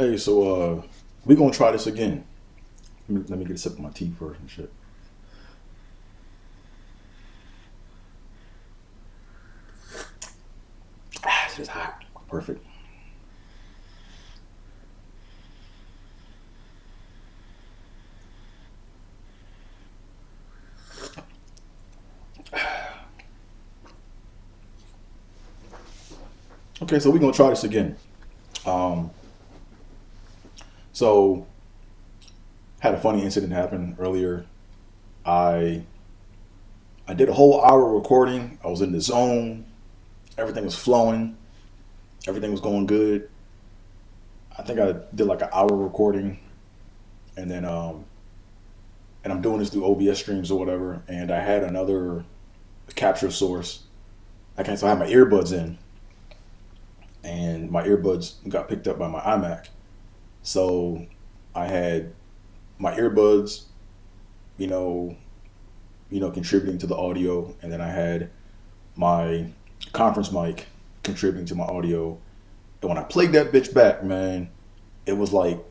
Hey, so we gonna try this again. Let me get a sip of my tea first and shit. It's just hot. Perfect. Okay, so we gonna try this again. Um, so had a funny incident happen earlier. I I did a whole hour recording. I was in the zone. Everything was flowing. Everything was going good. I think I did like an hour recording, and then and I'm doing this through OBS streams or whatever. And I had another capture source. So I had my earbuds in, and my earbuds got picked up by my iMac. So I had my earbuds, you know, contributing to the audio, and then I had my conference mic contributing to my audio. And when I played that bitch back, man, it was like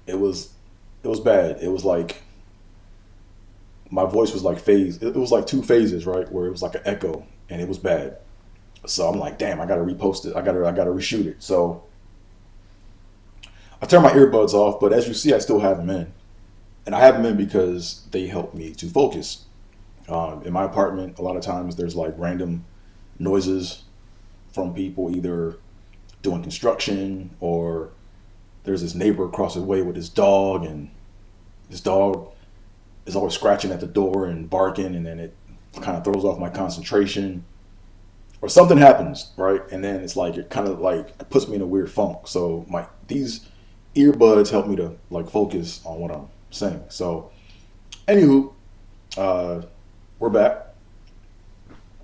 it was it was bad. It was like my voice was like phase. It was like two phases, right, where it was like an echo, and it was bad. So I'm like, damn, I gotta repost it. I gotta reshoot it. So I turned my earbuds off, but as you see, I still have them in, and I have them in because they help me to focus. In my apartment, a lot of times there's like random noises from people either doing construction, or there's this neighbor across the way with his dog, and his dog is always scratching at the door and barking, and then it kind of throws off my concentration, or something happens, right? And then it's like it kind of like it puts me in a weird funk. So these earbuds help me to like focus on what I'm saying. So anywho, uh, we're back.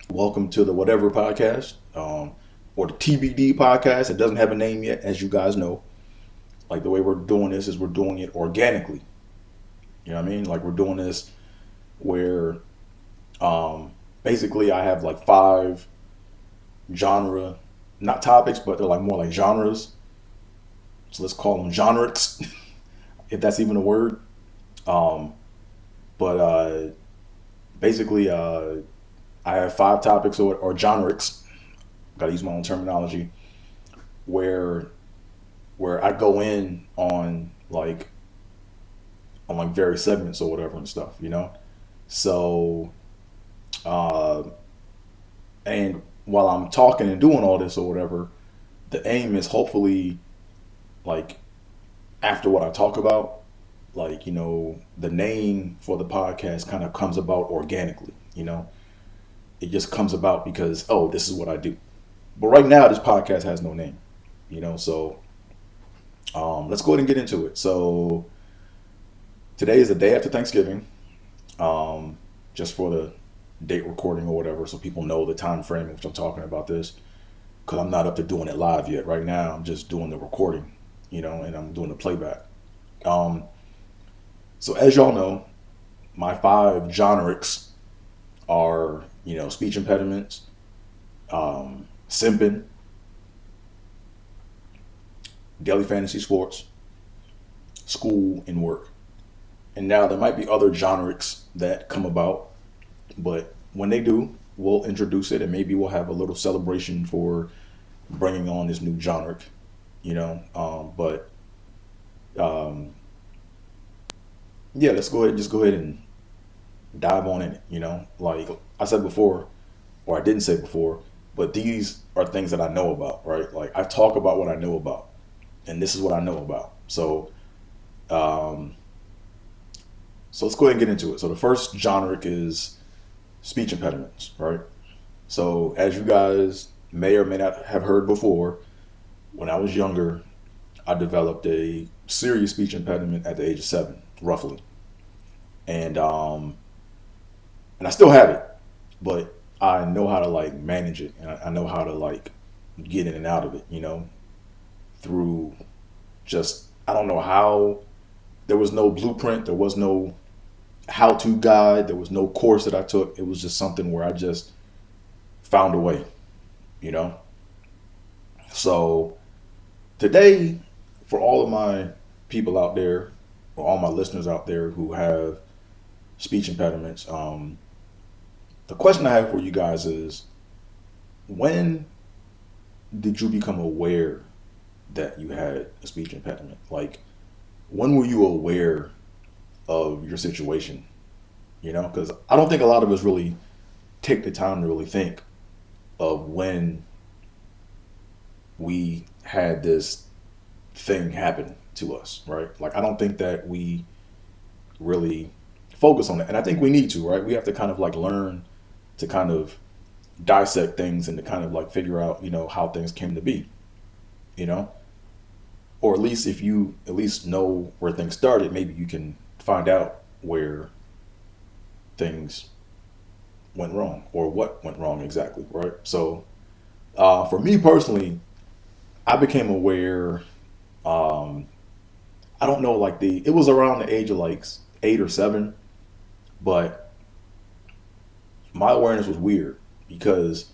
Welcome to the whatever podcast, or the TBD podcast. It doesn't have a name yet, as you guys know. Like the way we're doing this is we're doing it organically. You know what I mean? Like we're doing this where basically I have like five genre, not topics, but they're like more like genres. So let's call them genrics, if that's even a word. Um, but basically, I have five topics or genrics. Gotta use my own terminology. Where I go in on like various segments or whatever and stuff, you know. So, uh, and while I'm talking and doing all this or whatever, the aim is hopefully like after what I talk about, like, the name for the podcast kind of comes about organically, it just comes about because, oh, this is what I do. But right now, this podcast has no name, so let's go ahead and get into it. So today is the day after Thanksgiving, just for the date recording or whatever, so people know the time frame in which I'm talking about this, because I'm not up to doing it live yet. Right now, I'm just doing the recording, and I'm doing the playback. So as y'all know, my five genrics are, speech impediments, simping, daily fantasy sports, school, and work. And now there might be other genrics that come about, but when they do, we'll introduce it, and maybe we'll have a little celebration for bringing on this new genric, but yeah, let's go ahead and dive on in it. Like I said before, or I didn't say before, but these are things that I know about, right? Like I talk about what I know about, and this is what I know about. So let's go ahead and get into it. So the first genric is speech impediments, right? So as you guys may or may not have heard before, when I was younger, I developed a serious speech impediment at the age of 7, roughly. And I still have it, but I know how to like manage it, and I know how to like get in and out of it, through just, I don't know how. There was no blueprint, there was no how-to guide, there was no course that I took. It was just something where I just found a way, So today, for all of my people out there, or all my listeners out there who have speech impediments, the question I have for you guys is, when did you become aware that you had a speech impediment? Like, when were you aware of your situation? You know, because I don't think a lot of us really take the time to really think of when we had this thing happen to us, right? Like, I don't think that we really focus on it. And I think we need to, right? We have to kind of like learn to kind of dissect things and to kind of like figure out, you know, how things came to be, you know? Or at least if you at least know where things started, maybe you can find out where things went wrong or what went wrong exactly, right? So for me personally, I became aware, I don't know, like it was around the age of like 8 or 7, but my awareness was weird because,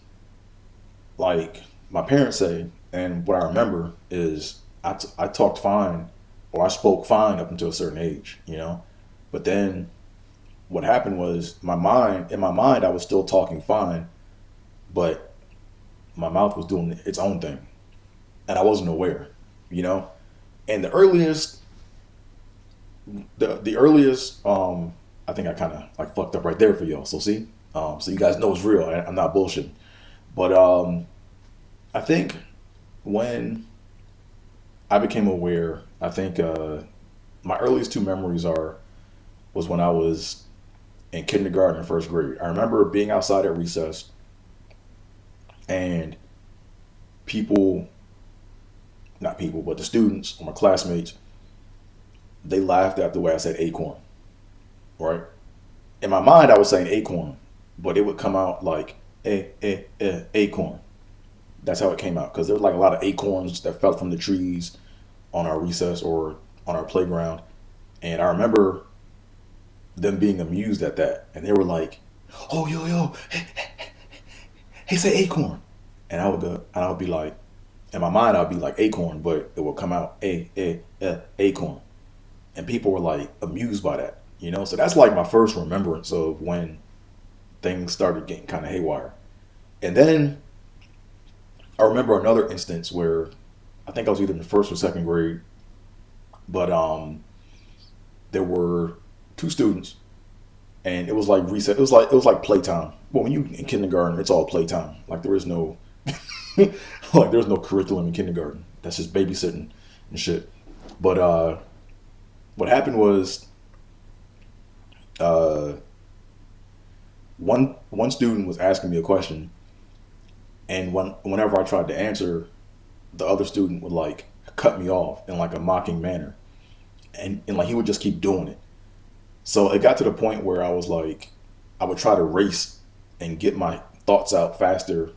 like, my parents say, and what I remember is I talked fine, or I spoke fine up until a certain age, you know? But then what happened was in my mind, I was still talking fine, but my mouth was doing its own thing. And I wasn't aware, you know? And the earliest, I think I kind of like fucked up right there for y'all. So see, so you guys know it's real. I'm not bullshitting. But I think when I became aware, I think my earliest 2 memories was when I was in kindergarten and first grade. I remember being outside at recess and the students or my classmates, they laughed at the way I said acorn, right? In my mind, I was saying acorn, but it would come out like acorn. That's how it came out, because there were like a lot of acorns that fell from the trees on our recess or on our playground. And I remember them being amused at that. And they were like, oh, yo, hey, say acorn. And I would be like, in my mind, I'd be like acorn, but it would come out acorn. And people were like amused by that, you know? So that's like my first remembrance of when things started getting kind of haywire. And then I remember another instance where I think I was either in the first or second grade, but there were 2 students, and it was like recess. It was like playtime. Well, when you in kindergarten, it's all playtime. Like there is no there's no curriculum in kindergarten. That's just babysitting and shit. But what happened was one student was asking me a question, and whenever I tried to answer, the other student would like cut me off in like a mocking manner, and like he would just keep doing it. So it got to the point where I was like, I would try to race and get my thoughts out faster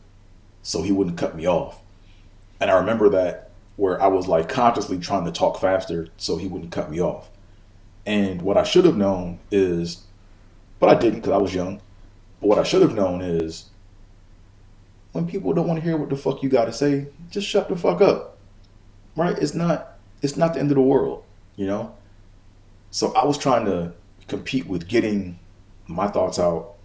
so he wouldn't cut me off. And I remember that, where I was like consciously trying to talk faster so he wouldn't cut me off. And what I should have known is, but I didn't because I was young, but what I should have known is, when people don't want to hear what the fuck you got to say, just shut the fuck up, right? It's not the end of the world, you know? So I was trying to compete with getting my thoughts out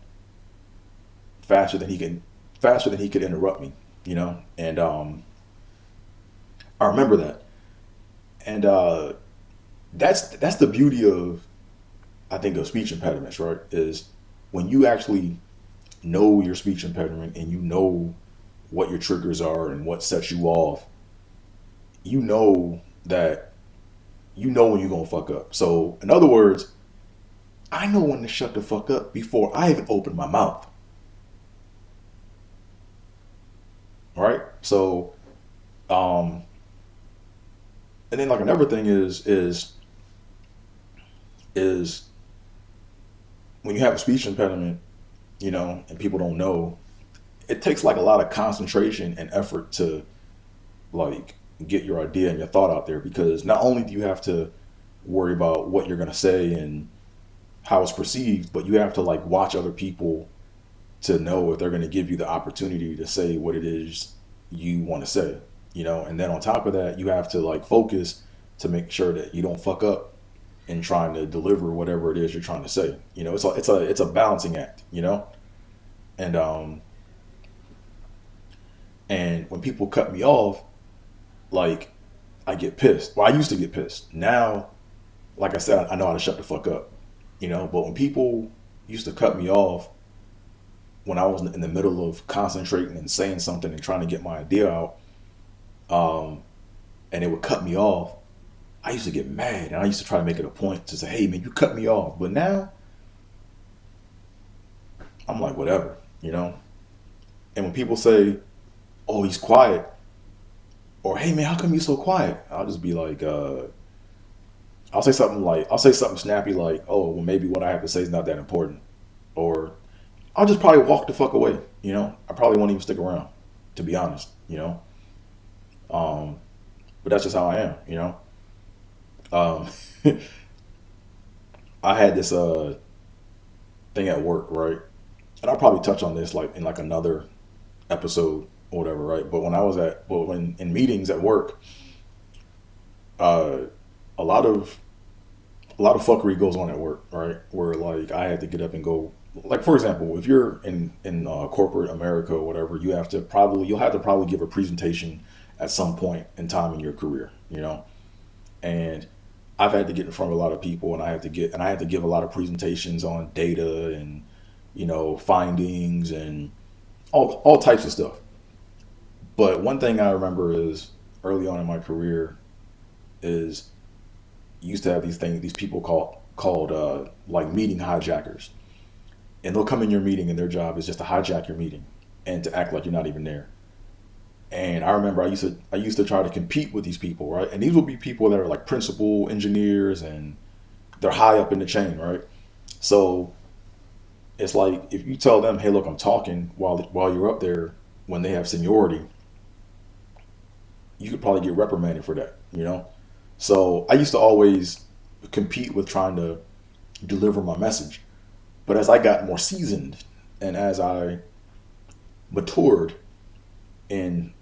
faster than he could interrupt me, you know? And I remember that. And that's the beauty of, I think, of speech impediments, right? Is when you actually know your speech impediment and you know what your triggers are and what sets you off, you know when you're gonna fuck up. So in other words, I know when to shut the fuck up before I even open my mouth. All right? So and then like another thing is when you have a speech impediment, you know, and people don't know, it takes like a lot of concentration and effort to like get your idea and your thought out there, because not only do you have to worry about what you're going to say and how it's perceived, but you have to like watch other people to know if they're going to give you the opportunity to say what it is you want to say, you know. And then on top of that, you have to like focus to make sure that you don't fuck up in trying to deliver whatever it is you're trying to say. It's a balancing act, And and when people cut me off, like, I get pissed. Well, I used to get pissed. Now, like I said, I know how to shut the fuck up, But when people used to cut me off when I was in the middle of concentrating and saying something and trying to get my idea out, and they would cut me off, I used to get mad, and I used to try to make it a point to say, hey, man, you cut me off. But now, I'm like, whatever, And when people say, oh, he's quiet, or hey, man, how come you so quiet? I'll just be like, I'll say something snappy like, oh, well, maybe what I have to say is not that important. Or I'll just probably walk the fuck away, I probably won't even stick around, to be honest, But that's just how I am, I had this thing at work, right? And I'll probably touch on this like in like another episode or whatever, right? But when in meetings at work, a lot of fuckery goes on at work, right? Where like I had to get up and go. Like, for example, if you're in corporate America or whatever, you'll have to probably give a presentation at some point in time in your career, And I've had to get in front of a lot of people, and I had to give a lot of presentations on data and findings and all types of stuff. But one thing I remember is early on in my career is you used to have these people called like meeting hijackers. And they'll come in your meeting and their job is just to hijack your meeting and to act like you're not even there. And I remember I used to try to compete with these people, right? And these would be people that are like principal engineers and they're high up in the chain, right? So it's like if you tell them, hey, look, I'm talking while you're up there when they have seniority, you could probably get reprimanded for that, So I used to always compete with trying to deliver my message. But as I got more seasoned and as I matured in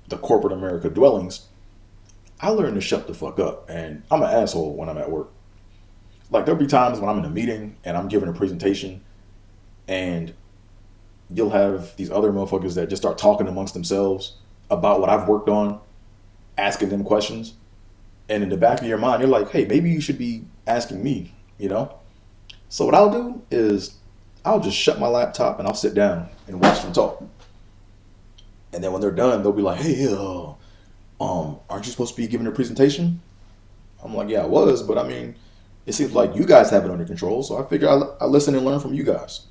the corporate America dwellings, I learned to shut the fuck up. And I'm an asshole when I'm at work. Like, there'll be times when I'm in a meeting and I'm giving a presentation and you'll have these other motherfuckers that just start talking amongst themselves about what I've worked on, asking them questions. And in the back of your mind, you're like, hey, maybe you should be asking me, So what I'll do is I'll just shut my laptop and I'll sit down and watch them talk. And then when they're done, they'll be like, hey, aren't you supposed to be giving a presentation? I'm like, yeah, I was, but I mean, it seems like you guys have it under control. So I figure I listen and learn from you guys.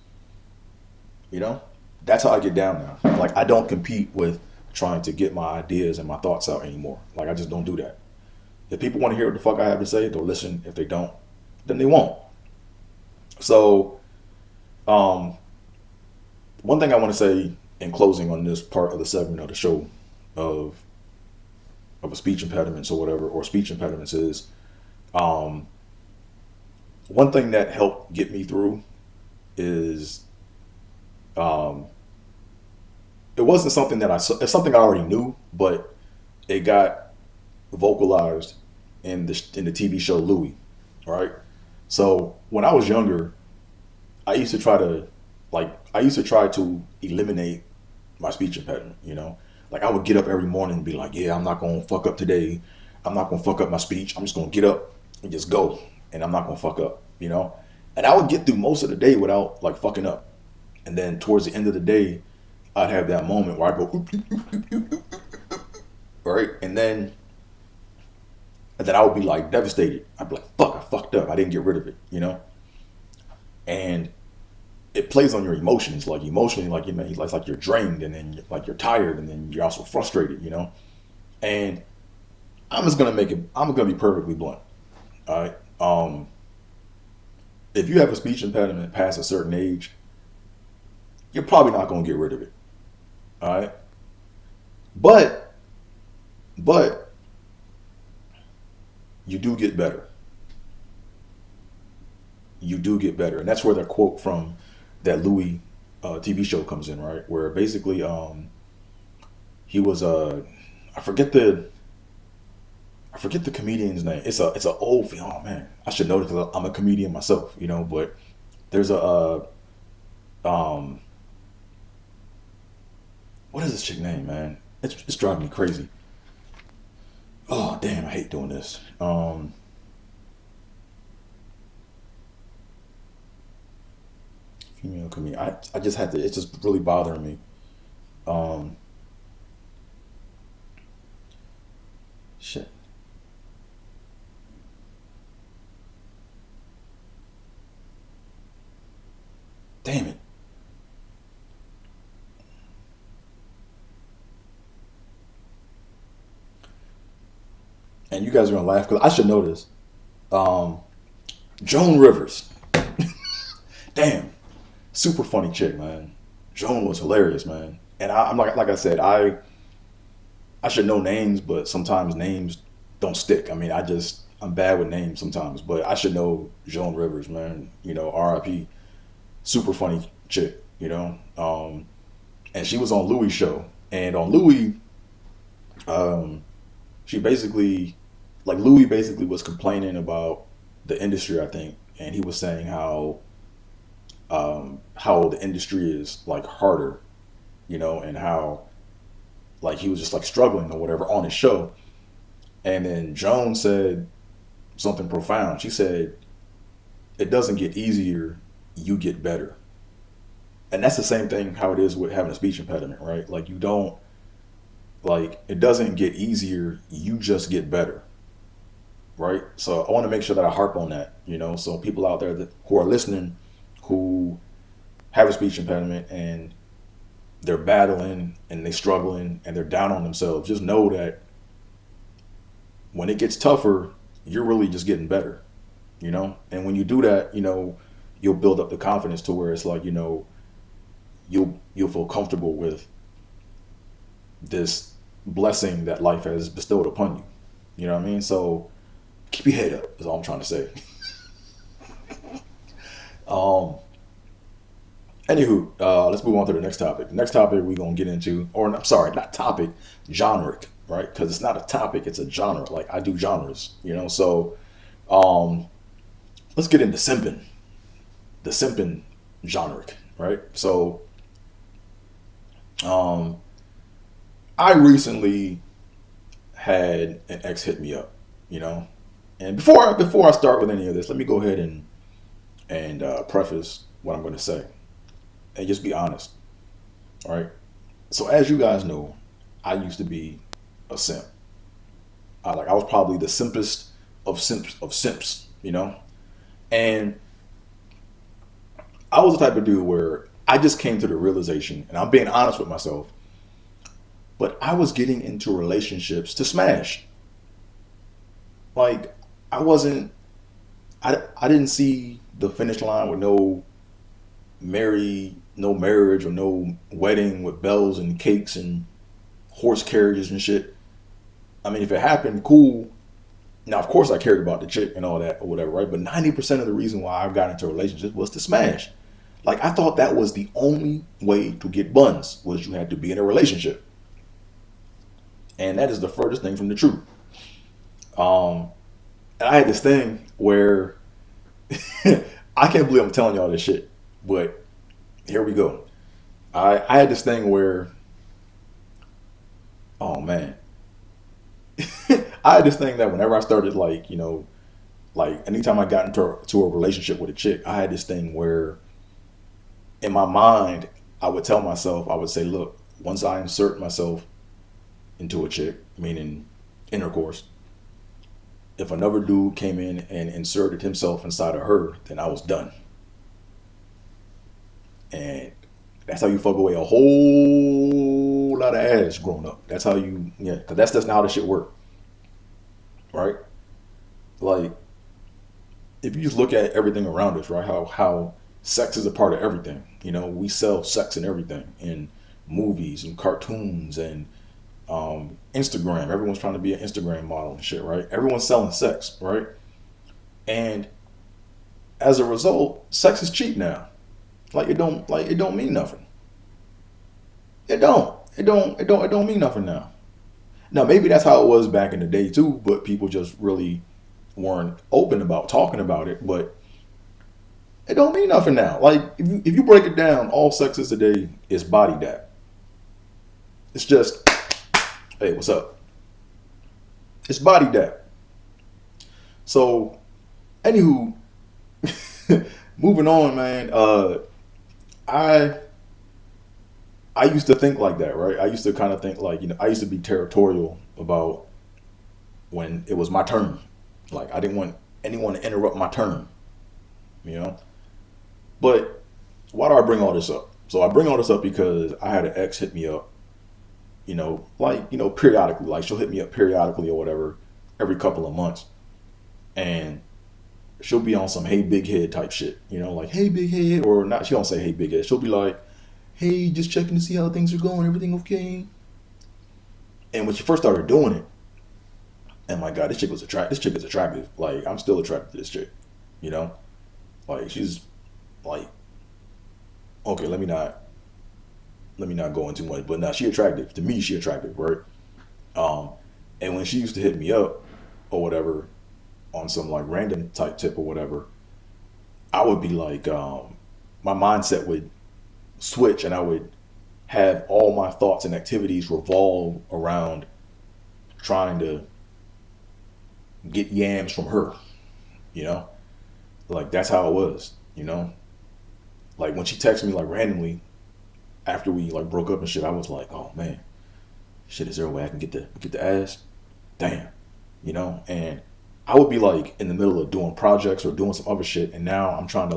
That's how I get down now. Like, I don't compete with trying to get my ideas and my thoughts out anymore. Like, I just don't do that. If people want to hear what the fuck I have to say, they'll listen. If they don't, then they won't. So, one thing I want to say in closing on this part of the segment of the show of a speech impediments or whatever, or speech impediments is, one thing that helped get me through is, it wasn't something it's something I already knew, but it got vocalized in the TV show Louie, right? So when I was younger, I used to try to eliminate my speech impediment, Like, I would get up every morning and be like, yeah, I'm not going to fuck up today. I'm not going to fuck up my speech. I'm just going to get up and just go. And I'm not going to fuck up, And I would get through most of the day without like fucking up. And then towards the end of the day, I'd have that moment where I go, oop, oop, oop, oop, oop, oop, right? And then I would be like devastated. I'd be like, fuck, I fucked up. I didn't get rid of it, And it plays on your emotions, like emotionally, like, it's like you're drained, and then like you're tired, and then you're also frustrated, And I'm gonna be perfectly blunt. All right. If you have a speech impediment past a certain age, you're probably not gonna get rid of it. All right. But you do get better. You do get better. And that's where the quote from that Louis TV show comes in, right? Where basically he was I forget the I forget the comedian's name. It's a old film. Oh man, I should know it because I'm a comedian myself, you know. But there's a um, what is this chick name, man? It's driving me crazy. Oh damn, I hate doing this. Female comedian. I just had to. It's just really bothering me. Um, shit. Damn it. And you guys are gonna laugh because I should know this. Um, Joan Rivers. Damn, super funny chick, man. Joan was hilarious, man. And I'm like I said, I should know names, but sometimes names don't stick. I mean, I'm bad with names sometimes, but I should know Joan Rivers, man. You know, R.I.P. Super funny chick, you know. And she was on Louis' show, and on Louis, um, she basically, like Louis basically was complaining about the industry, I think, and he was saying how the industry is like harder, you know, and how like he was just like struggling or whatever on his show. And then Joan said something profound. She said, "It doesn't get easier, you get better." And that's the same thing how it is with having a speech impediment, right? Like you don't like it doesn't get easier, you just get better, right? So I want to make sure that I harp on that, you know, so people out there who are listening who have a speech impediment and they're battling and they're struggling and they're down on themselves, just know that when it gets tougher, you're really just getting better, you know? And when you do that, you know, you'll build up the confidence to where it's like, you know, you'll feel comfortable with this blessing that life has bestowed upon you. You know what I mean? So keep your head up is all I'm trying to say. um Anywho, let's move on to the next topic. The next topic we're gonna get into, or I'm sorry, not topic, genric, right? Because it's not a topic, it's a genre. Like I do genres, you know. So, um, let's get into simping, the simping genric, right? So, um, I recently had an ex hit me up, you know. And before I start with any of this, let me go ahead and preface what I'm going to say, and just be honest. All right. So as you guys know, I used to be a simp. I was probably the simpest of simps, you know. And I was the type of dude where I just came to the realization, and I'm being honest with myself, but I was getting into relationships to smash. Like I wasn't. I didn't see the finish line with no marriage or no wedding with bells and cakes and horse carriages and shit. I mean, if it happened, cool. Now, of course, I cared about the chick and all that or whatever, right? But 90% of the reason why I got into relationships was to smash. Like, I thought that was the only way to get buns, was you had to be in a relationship. And that is the furthest thing from the truth. Um, and I had this thing where I can't believe I'm telling y'all this shit, but here we go. I had this thing where, oh man, I had this thing that whenever I started, like, you know, like anytime I got into a relationship with a chick, I had this thing where in my mind, I would tell myself, I would say, look, once I insert myself into a chick, meaning intercourse, if another dude came in and inserted himself inside of her, then I was done. And that's how you fuck away a whole lot of ass growing up. That's how you, yeah, because that's just not how this shit work, right? Like, if you just look at everything around us, right? How sex is a part of everything. You know, we sell sex and everything in movies and cartoons and Instagram. Everyone's trying to be an Instagram model and shit, right? Everyone's selling sex, right? And as a result, sex is cheap now. It don't mean nothing. It don't mean nothing now. Now, maybe that's how it was back in the day too, but people just really weren't open about talking about it. But it don't mean nothing now. Like, if you break it down, all sex is today is body dap. It's just, hey, what's up? It's body dap. So, anywho, moving on, man. I used to think like that, right? I used to kind of think like, I used to be territorial about when it was my turn. Like, I didn't want anyone to interrupt my turn, But why do I bring all this up? So I bring all this up because I had an ex hit me up, periodically. Like, she'll hit me up periodically or whatever, every couple of months. And she'll be on some hey big head type shit, like hey big head, or not. She don't say hey big head. She'll be like, hey, just checking to see how things are going. Everything okay? And when she first started doing it, and my God, this chick is attractive. Like, I'm still attracted to this chick, Like, she's like, okay, let me not go into much, but now she attractive. To me, she attractive, right? And when she used to hit me up or whatever on some like random type tip or whatever, I would be like, my mindset would switch and I would have all my thoughts and activities revolve around trying to get yams from her, like that's how it was, like when she texted me like randomly after we like broke up and shit, I was like, oh man, shit, is there a way I can get the ass? Damn, and I would be like in the middle of doing projects or doing some other shit, and now I'm trying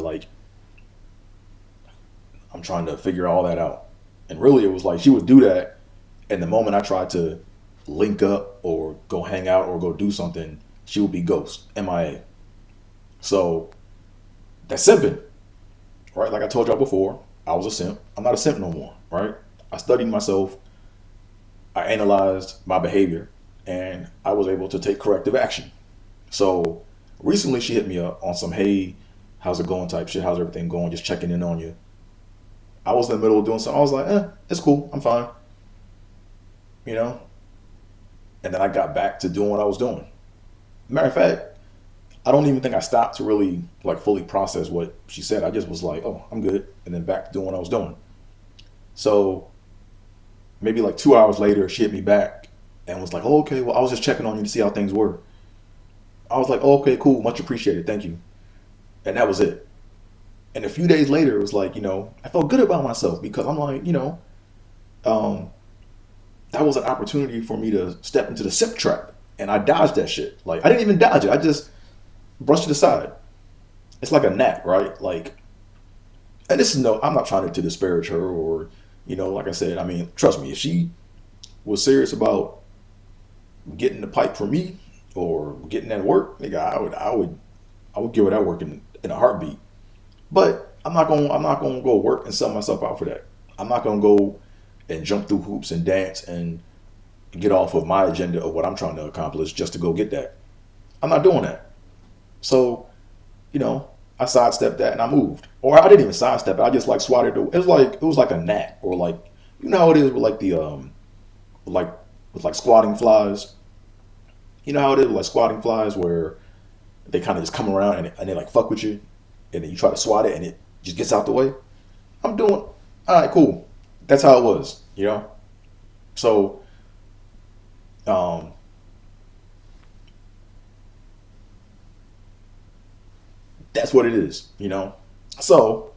to figure all that out. And really it was like she would do that, and the moment I tried to link up or go hang out or go do something, she would be ghost, MIA. So that's simping, right? Like I told y'all before, I was a simp. I'm not a simp no more, right? I studied myself, I analyzed my behavior, and I was able to take corrective action. So recently she hit me up on some, hey, how's it going type shit, how's everything going, just checking in on you. I was in the middle of doing something. I was like, it's cool. I'm fine. And then I got back to doing what I was doing. Matter of fact, I don't even think I stopped to really like fully process what she said. I just was like, oh, I'm good. And then back to doing what I was doing. So maybe like 2 hours later, she hit me back and was like, oh, okay, well, I was just checking on you to see how things were. I was like, oh, okay, cool. Much appreciated. Thank you. And that was it. And a few days later, it was like, I felt good about myself because I'm like, that was an opportunity for me to step into the simp trap. And I dodged that shit. Like, I didn't even dodge it. I just brushed it aside. It's like a gnat, right? Like, and this is I'm not trying to disparage her or, like I said, I mean, trust me, if she was serious about getting the pipe from me or getting that work, nigga, I would give her that work in a heartbeat. But I'm not gonna go work and sell myself out for that. I'm not gonna go and jump through hoops and dance and get off of my agenda of what I'm trying to accomplish just to go get that. I'm not doing that. So, I sidestepped that and I moved. Or I didn't even sidestep it. I just like swatted it. It was like a gnat, or like, how it is with like the with squatting flies. You know how it is with like squatting flies where they kind of just come around and they like fuck with you, and then you try to swat it and it just gets out the way. I'm doing, all right, cool. That's how it was, So, that's what it is, So,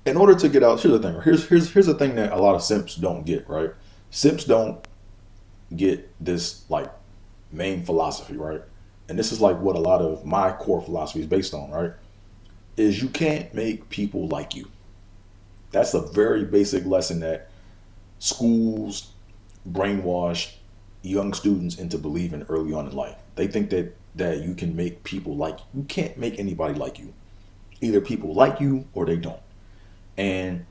in order to get out, here's the thing. Here's the thing that a lot of simps don't get, right? Simps don't get this like main philosophy, right? And this is like what a lot of my core philosophy is based on, right? Is you can't make people like you. That's a very basic lesson that schools brainwash young students into believing early on in life. They think that you can make people like you. You can't make anybody like you. Either people like you or they don't. And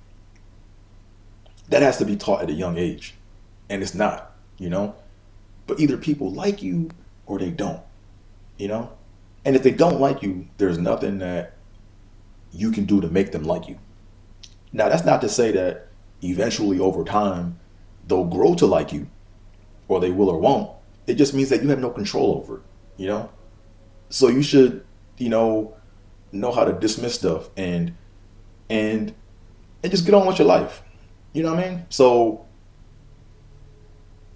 that has to be taught at a young age. And it's not, But either people like you or they don't, And if they don't like you, there's nothing that you can do to make them like you. Now, that's not to say that eventually over time, they'll grow to like you, or they will or won't. It just means that you have no control over it, you know? So you should, know how to dismiss stuff and just get on with your life. You know what I mean? So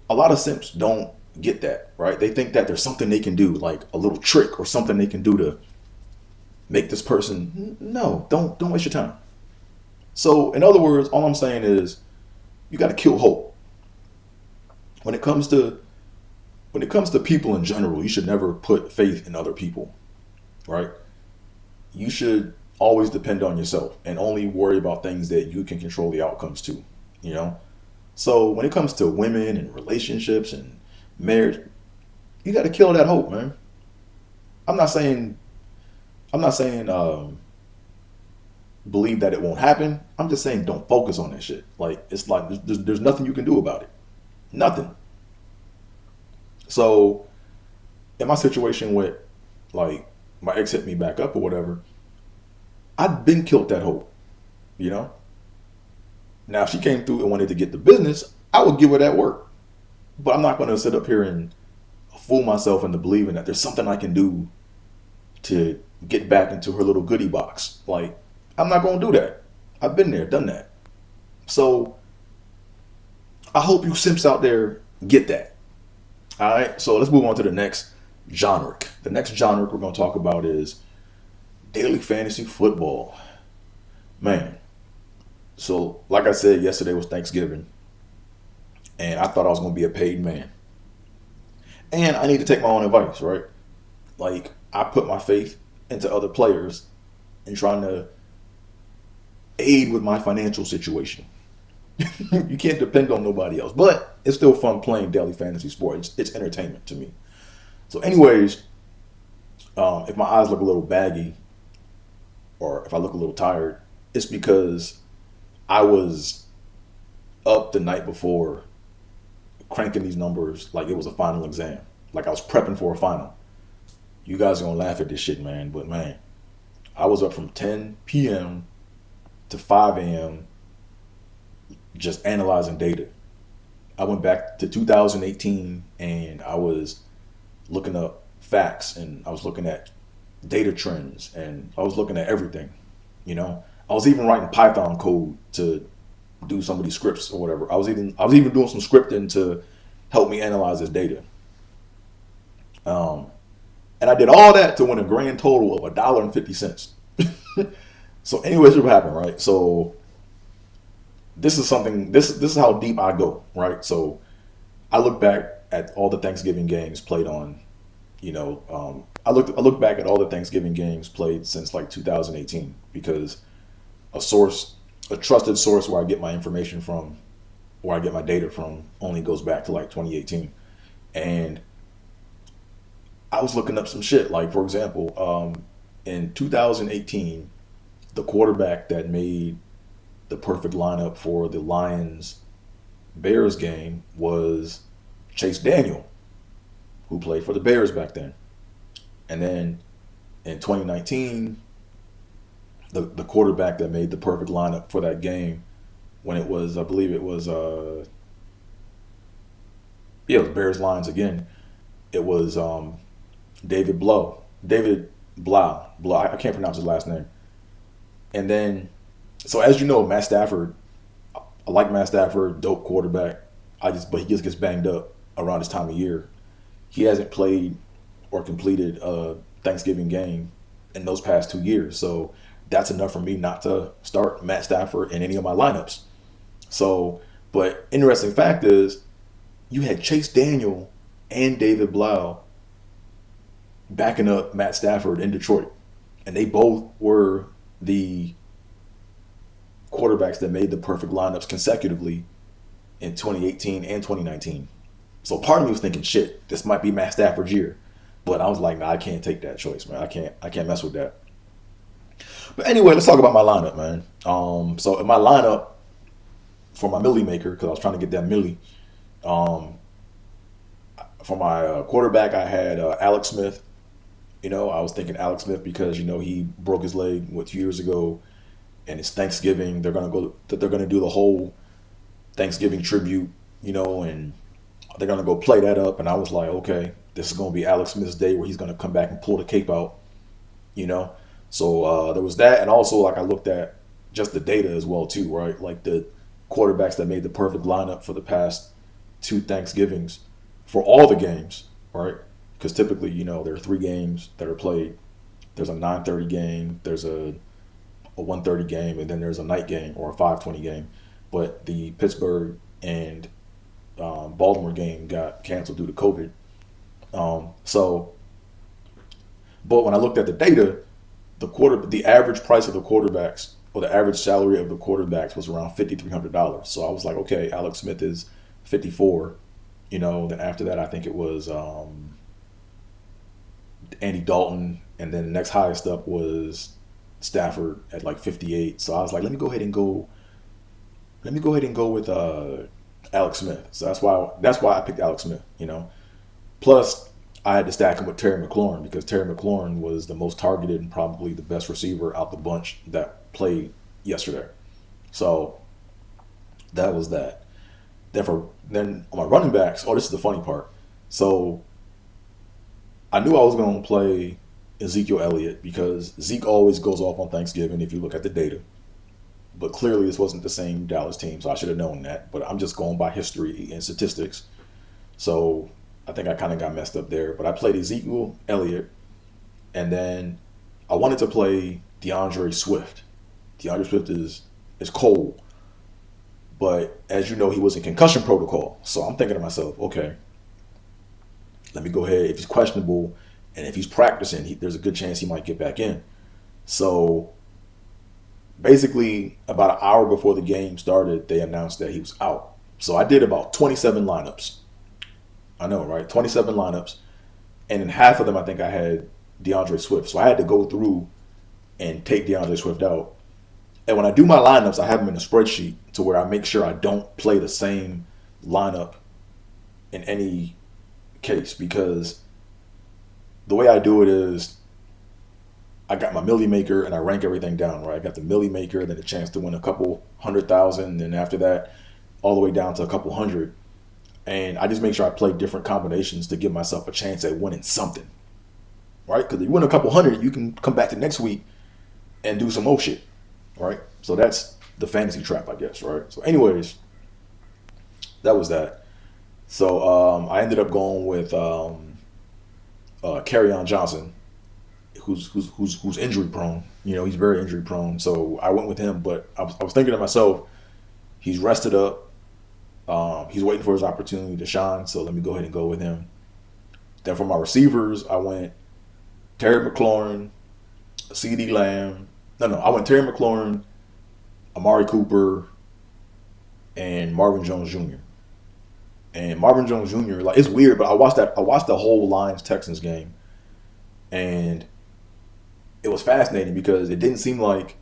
a lot of simps don't get that, right? They think that there's something they can do, like a little trick or something they can do to make this person. No, don't waste your time. So in other words, all I'm saying is you got to kill hope. When it comes to people in general, you should never put faith in other people, right? You should always depend on yourself and only worry about things that you can control the outcomes to, So when it comes to women and relationships and marriage, you got to kill that hope, man. I'm not saying believe that it won't happen. I'm just saying don't focus on that shit. Like, it's like there's nothing you can do about it. Nothing. So in my situation with, like, my ex hit me back up or whatever, I'd been killed that hope, Now, if she came through and wanted to get the business, I would give her that work. But I'm not going to sit up here and fool myself into believing that there's something I can do to get back into her little goodie box. Like, I'm not going to do that. I've been there, done that. So I hope you simps out there get that. All right, so let's move on to the next genre. The next genre we're going to talk about is daily fantasy football. Man, so like I said, yesterday was Thanksgiving, and I thought I was going to be a paid man. And I need to take my own advice, right? Like, I put my faith into other players and trying to aid with my financial situation. You can't depend on nobody else, but it's still fun playing daily fantasy sport. It's entertainment to me. So anyways, if my eyes look a little baggy or if I look a little tired, it's because I was up the night before cranking these numbers like it was a final exam. Like I was prepping for a final. You guys are going to laugh at this shit, man. But man, I was up from 10 p.m. to 5 a.m. just analyzing data. I went back to 2018 and I was looking up facts and I was looking at data trends and I was looking at everything, I was even writing Python code to do some of these scripts or whatever. I was even doing some scripting to help me analyze this data. And I did all that to win a grand total of $1.50. So anyways, what happened, right? So this is how deep I go, right? So I look back at all the Thanksgiving games played on, I look back at all the Thanksgiving games played since like 2018 because a trusted source where I get my information from, where I get my data from, only goes back to like 2018. And I was looking up some shit. Like, for example, in 2018, the quarterback that made the perfect lineup for the Lions-Bears game was Chase Daniel, who played for the Bears back then. And then in 2019, the quarterback that made the perfect lineup for that game, when it was, I believe it was, it was Bears Lions again. It was David Blau. I can't pronounce his last name. And then, so as you know, Matt Stafford, I like Matt Stafford, dope quarterback. But he just gets banged up around this time of year. He hasn't played or completed a Thanksgiving game in those past 2 years. So that's enough for me not to start Matt Stafford in any of my lineups. So, but interesting fact is, you had Chase Daniel and David Blau backing up Matt Stafford in Detroit. And they both were the quarterbacks that made the perfect lineups consecutively in 2018 and 2019. So part of me was thinking, shit, this might be Matt Stafford's year. But I was like, nah, I can't take that choice, man. I can't mess with that. But anyway, let's talk about my lineup, man. So in my lineup for my millie maker, because I was trying to get that millie, for my quarterback, I had Alex Smith. I was thinking Alex Smith because he broke his leg 2 years ago, and it's Thanksgiving. They're gonna do the whole Thanksgiving tribute, and they're gonna go play that up. And I was like, okay, this is gonna be Alex Smith's day where he's gonna come back and pull the cape out, you know. So there was that, and also like I looked at just the data as well too, right? Like the quarterbacks that made the perfect lineup for the past two Thanksgivings for all the games, right? Because typically, there are 3 games that are played. There's a 9:30 game, there's a 1:30 game, and then there's a night game or a 5:20 game. But the Pittsburgh and Baltimore game got canceled due to COVID. But when I looked at the data, the average price of the quarterbacks, or the average salary of the quarterbacks, was around $5,300. So I was like, okay, Alex Smith is 54. Then after that, I think it was Andy Dalton, and then the next highest up was Stafford at like 58. So I was like, let me go ahead and go with Alex Smith. So that's why I picked Alex Smith. Plus I had to stack him with Terry McLaurin because Terry McLaurin was the most targeted and probably the best receiver out the bunch that played yesterday. So that was that. Then on my running backs, this is the funny part. So I knew I was going to play Ezekiel Elliott because Zeke always goes off on Thanksgiving if you look at the data. But clearly this wasn't the same Dallas team, so I should have known that. But I'm just going by history and statistics. So I think I kind of got messed up there. But I played Ezekiel Elliott, and then I wanted to play DeAndre Swift. DeAndre Swift is cold. But as you know, he was in concussion protocol. So I'm thinking to myself, okay, let me go ahead. If he's questionable and if he's practicing, there's a good chance he might get back in. So basically, about an hour before the game started, they announced that he was out. So I did about 27 lineups. I know, right? 27 lineups. And in half of them, I think I had DeAndre Swift. So I had to go through and take DeAndre Swift out. And when I do my lineups, I have them in a spreadsheet to where I make sure I don't play the same lineup in any case, because the way I do it is I got my Millie Maker and I rank everything down, right? I got the Millie Maker, then a chance to win a couple 100,000, and then after that, all the way down to a couple hundred. And I just make sure I play different combinations to give myself a chance at winning something, right? Because if you win a couple hundred, you can come back the next week and do some more shit, right? So that's the fantasy trap, I guess, right? So anyways, that was that. So I ended up going with Kerryon Johnson, who's injury prone. He's very injury prone. So I went with him, but I was thinking to myself, he's rested up. He's waiting for his opportunity to shine. So let me go ahead and go with him. Then for my receivers, I went Terry McLaurin, CeeDee Lamb. I went Terry McLaurin, Amari Cooper, and Marvin Jones Jr. And Marvin Jones Jr., like, it's weird, but I watched the whole Lions-Texans game, and it was fascinating because it didn't seem like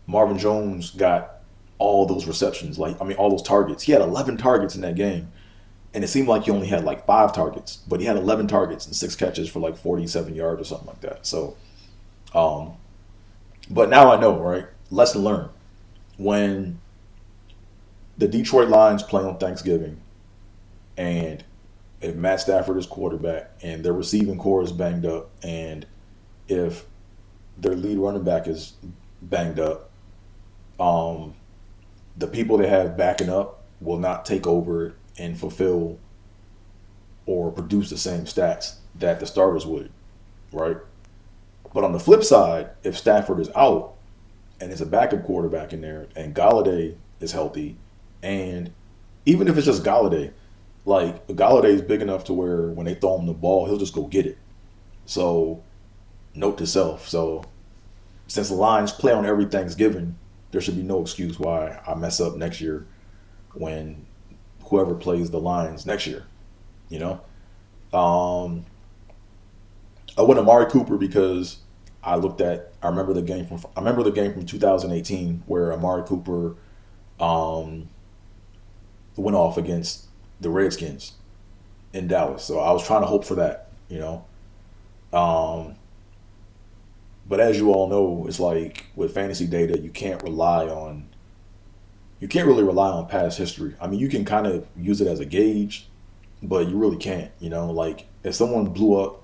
Marvin Jones got all those receptions, all those targets. He had 11 targets in that game, and it seemed like he only had like 5 targets, but he had 11 targets and 6 catches for like 47 yards or something like that. So, but now I know, right? Lesson learned. When the Detroit Lions play on Thanksgiving, and if Matt Stafford is quarterback and their receiving core is banged up, and if their lead running back is banged up, the people they have backing up will not take over and fulfill or produce the same stats that the starters would, right? But on the flip side, if Stafford is out and there's a backup quarterback in there and Galladay is healthy, and even if it's just Galladay, like, Galladay is big enough to where when they throw him the ball, he'll just go get it. So, note to self. So, since the Lions play on every Thanksgiving, there should be no excuse why I mess up next year when whoever plays the Lions next year, I went Amari Cooper because I remember the game from 2018 where Amari Cooper went off against the Redskins in Dallas. So I was trying to hope for that, But as you all know, it's like with fantasy data, you can't rely on you can't really rely on past history. I mean, you can kind of use it as a gauge, but you really can't. Like if someone blew up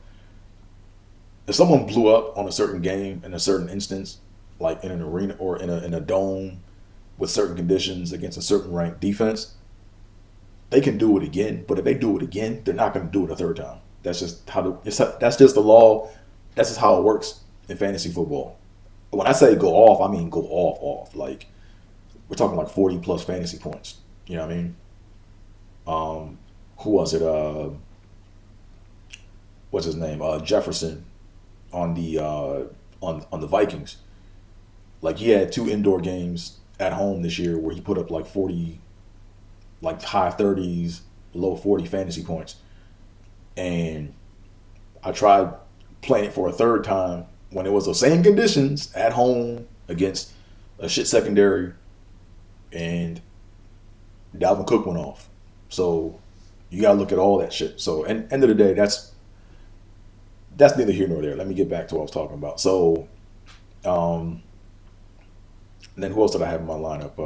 on a certain game in a certain instance, like in an arena or in a dome with certain conditions against a certain ranked defense, they can do it again. But if they do it again, they're not going to do it a third time. That's just that's just the law. That's just how it works in fantasy football. When I say go off, I mean go off. Like we're talking like 40 plus fantasy points. You know what I mean? Who was it? What's his name? Jefferson on the on the Vikings. Like he had 2 indoor games at home this year where he put up like 40, like high 30s, low 40 fantasy points. And I tried playing it for a third time when it was the same conditions at home against a shit secondary, and Dalvin Cook went off. So you gotta look at all that shit. So end of the day, that's neither here nor there. Let me get back to what I was talking about. So and then who else did I have in my lineup?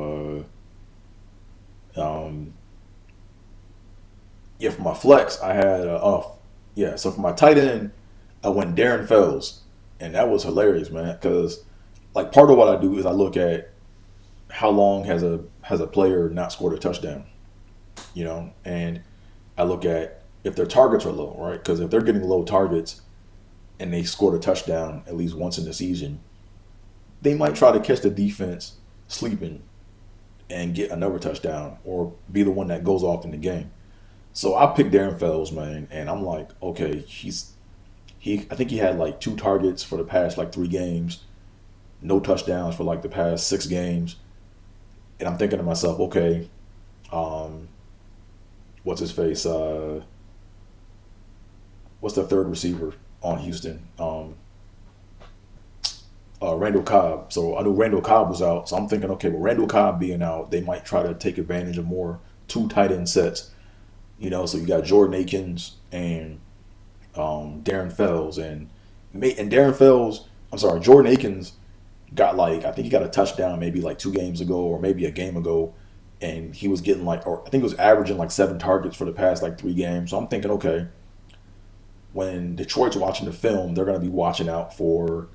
For my flex, I had so for my tight end, I went Darren Fells, and that was hilarious, man. Because like part of what I do is I look at how long has a player not scored a touchdown, and I look at if their targets are low, right? Because if they're getting low targets and they scored a touchdown at least once in the season, they might try to catch the defense sleeping and get another touchdown or be the one that goes off in the game. So I picked Darren Fells, man, and I'm like, okay, I think he had like 2 targets for the past like 3 games, no touchdowns for like the past 6 games. And I'm thinking to myself, okay, what's his face? What's the third receiver on Houston? Randall Cobb. So I knew Randall Cobb was out. So I'm thinking, okay, well, Randall Cobb being out, they might try to take advantage of more 2 tight end sets. So you got Jordan Akins and Darren Fells. And Darren Fells, Jordan Akins got I think he got a touchdown maybe like 2 games ago or maybe a game ago. And he was getting I think he was averaging like 7 targets for the past like 3 games. So I'm thinking, okay, when Detroit's watching the film, they're going to be watching out for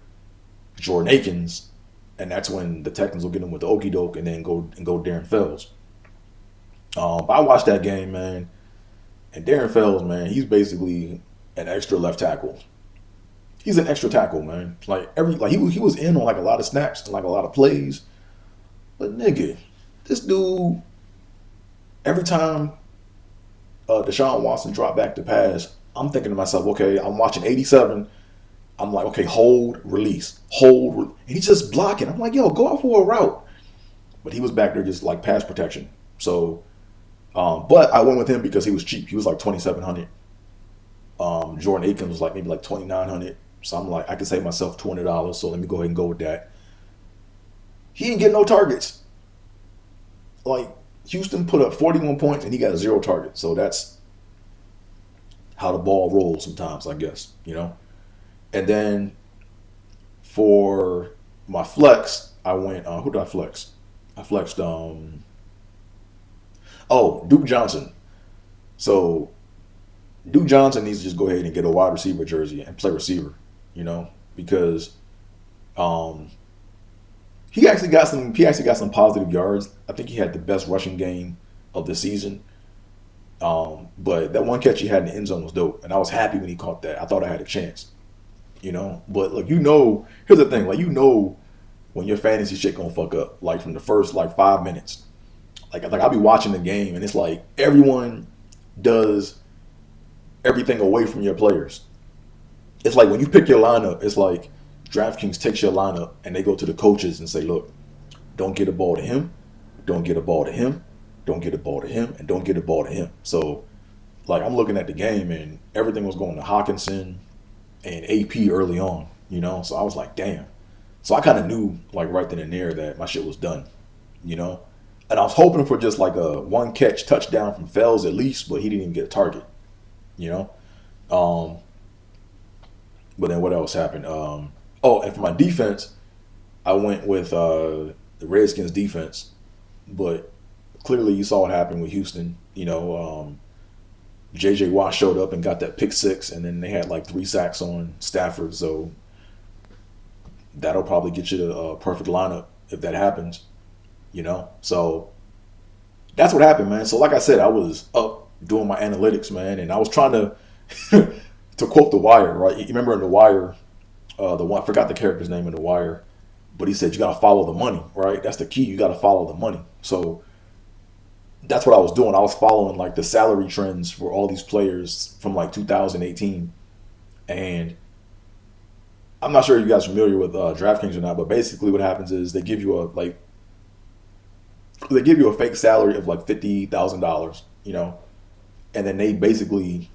Jordan Akins, and that's when the Texans will get him with the okie doke and then go Darren Fells. But I watched that game, man, and Darren Fells, man, he's basically an extra left tackle. He's an extra tackle, man. He was in on like a lot of snaps and like a lot of plays, but nigga, this dude, every time Deshaun Watson dropped back to pass, I'm thinking to myself, okay, I'm watching 87. I'm like, okay, hold, release. And he's just blocking. I'm like, yo, go out for a route. But he was back there just like pass protection. So, but I went with him because he was cheap. He was like $2,700. Jordan Akins was like maybe like $2,900. So I'm like, I can save myself $200. So let me go ahead and go with that. He didn't get no targets. Like, Houston put up 41 points and he got 0 targets. So that's how the ball rolls sometimes, I guess, And then for my flex, I went, who did I flex? I flexed, Duke Johnson. So Duke Johnson needs to just go ahead and get a wide receiver jersey and play receiver, because he actually got some positive yards. I think he had the best rushing game of the season. But that one catch he had in the end zone was dope, and I was happy when he caught that. I thought I had a chance, But like here's the thing, like when your fantasy shit gonna fuck up, like from the first like 5 minutes. Like I'll be watching the game, and it's like everyone does everything away from your players. It's like when you pick your lineup, it's like DraftKings takes your lineup and they go to the coaches and say, look, don't get a ball to him, don't get a ball to him, don't get a ball to him, and don't get a ball to him. So, like, I'm looking at the game, and everything was going to Hawkinson and AP early on, So I was like, damn. So I kind of knew, like, right then and there that my shit was done, And I was hoping for just, like, a one-catch touchdown from Fells at least, but he didn't even get a target, But then what else happened? And for my defense, I went with the Redskins defense. but clearly you saw what happened with Houston. J.J. Watt showed up and got that pick six, and then they had like 3 sacks on Stafford. So that'll probably get you to a perfect lineup if that happens. So that's what happened, man. So like I said, I was up doing my analytics, man, and I was trying to to quote The Wire, right? You remember in The Wire, I forgot the character's name in The Wire, but he said you got to follow the money, right? That's the key. You got to follow the money. So that's what I was doing. I was following like the salary trends for all these players from like 2018, and I'm not sure if you guys are familiar with DraftKings or not, but basically what happens is they give you a fake salary of like $50,000, and then they basically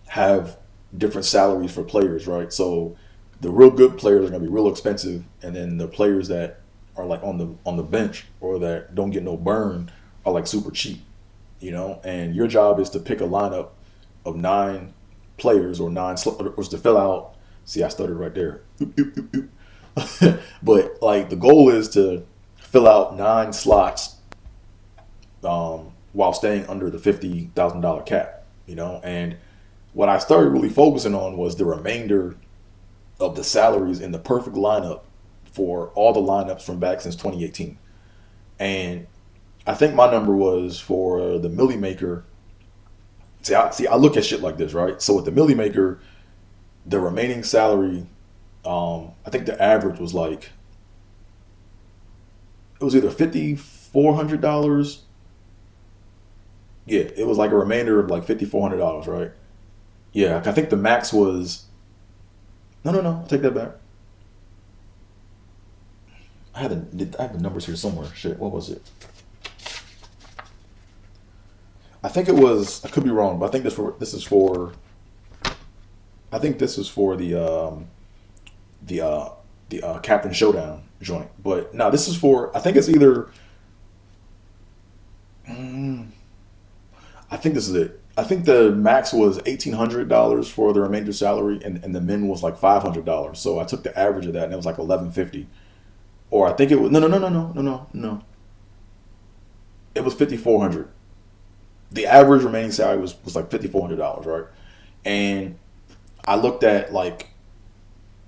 have different salaries for players, right? So the real good players are going to be real expensive, and then the players that are like on the bench or that don't get no burn are like super cheap, And your job is to pick a lineup of 9 players or to fill out. See, I stuttered right there. But like the goal is to fill out 9 slots while staying under the $50,000 cap, And what I started really focusing on was the remainder of the salaries in the perfect lineup for all the lineups from back since 2018. And I think my number was for the Millie Maker. See, I look at shit like this, right? So with the Millie Maker, the remaining salary, I think the average was like, it was either $5,400. Yeah, it was like a remainder of like $5,400, right? Yeah, I think the max was, no, I'll take that back. I have the numbers here somewhere. Shit, what was it? I think it was, I could be wrong, but I think this is for the Captain Showdown joint. But no, this is for, I think it's either, I think this is it. I think the max was $1,800 for the remainder salary, and the min was like $500. So I took the average of that, and it was like $1,150. Or I think it was no. It was $5,400. The average remaining salary was like $5,400, right? And I looked at like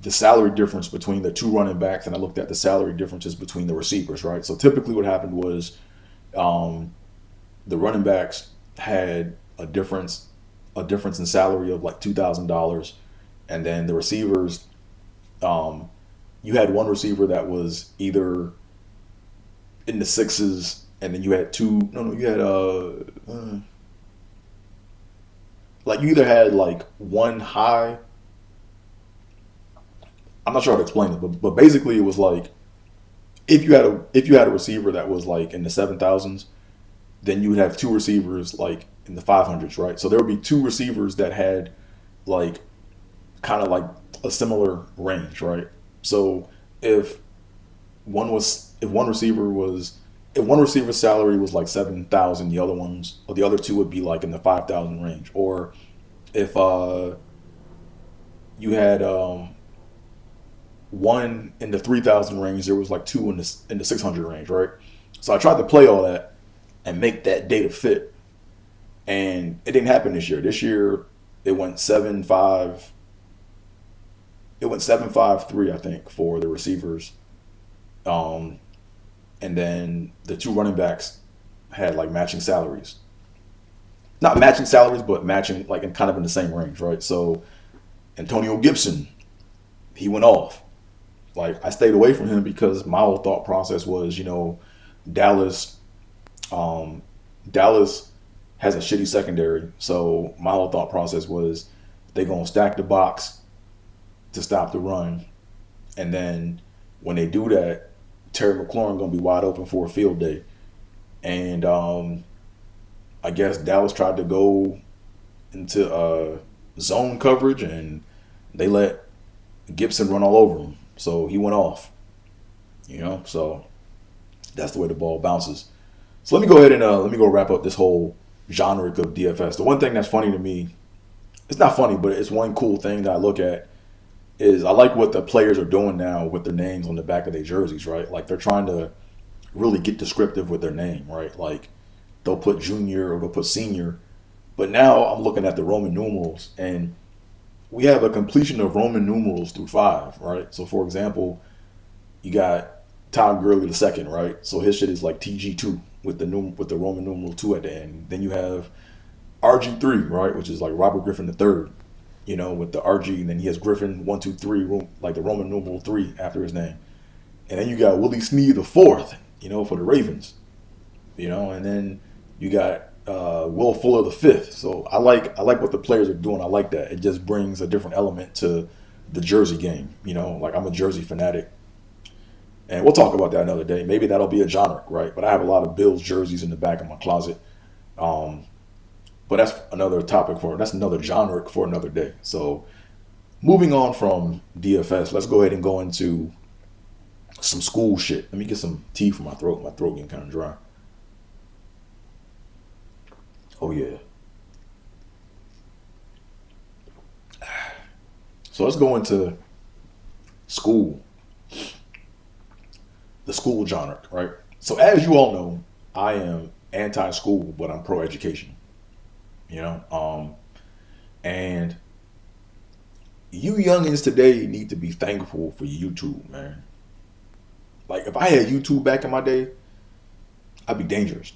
the salary difference between the 2 running backs, and I looked at the salary differences between the receivers, right? So typically what happened was the running backs had a difference in salary of like $2,000, and then the receivers, you had one receiver that was either in the 6s, and then you had like you either had like one high. I'm not sure how to explain it, but basically it was like if you had a receiver that was like in the 7,000s, then you would have 2 receivers like in the 500s, right? So there would be 2 receivers that had like kind of like a similar range, right? So if one receiver's salary was like 7,000, the other 2 would be like in the 5,000 range. Or if you had one in the 3,000 range, there was like 2 in the 600 range, right? So I tried to play all that and make that data fit, and it didn't happen this year. This year it went 7-5. It went 7-5-3, I think, for the receivers. And then the 2 running backs had like matching salaries. Not matching salaries, but matching like in kind of in the same range, right? So Antonio Gibson, he went off. Like I stayed away from him because my whole thought process was, Dallas has a shitty secondary. So my whole thought process was they're going to stack the box to stop the run. And then when they do that, Terry McLaurin going to be wide open for a field day. And I guess Dallas tried to go into zone coverage, and they let Gibson run all over him. So he went off. So that's the way the ball bounces. So let me go ahead and let me go wrap up this whole genre of DFS. The one thing that's funny to me, it's not funny, but it's one cool thing that I look at, is I like what the players are doing now with their names on the back of their jerseys, right? Like they're trying to really get descriptive with their name, right? Like they'll put junior or they'll put senior. But now I'm looking at the Roman numerals, and we have a completion of Roman numerals through 5, right? So for example, you got Todd Gurley II, right? So his shit is like TG2 with the Roman numeral 2 at the end. Then you have RG3, right, which is like Robert Griffin III, with the RG, and then he has Griffin 1, 2, 3, like the Roman numeral 3 after his name. And then you got Willie Snead IV, for the Ravens, and then you got Will Fuller V. So I like what the players are doing. I like that. It just brings a different element to the jersey game. Like I'm a jersey fanatic. And we'll talk about that another day. Maybe that'll be a genre, right? But I have a lot of Bills jerseys in the back of my closet. But that's another genre for another day. So moving on from DFS, let's go ahead and go into some school shit. Let me get some tea for my throat. My throat getting kind of dry. Oh yeah. So let's go into school. The school genre, right? So as you all know, I am anti-school, but I'm pro-education. And you youngins today need to be thankful for YouTube, man. Like if I had YouTube back in my day, I'd be dangerous,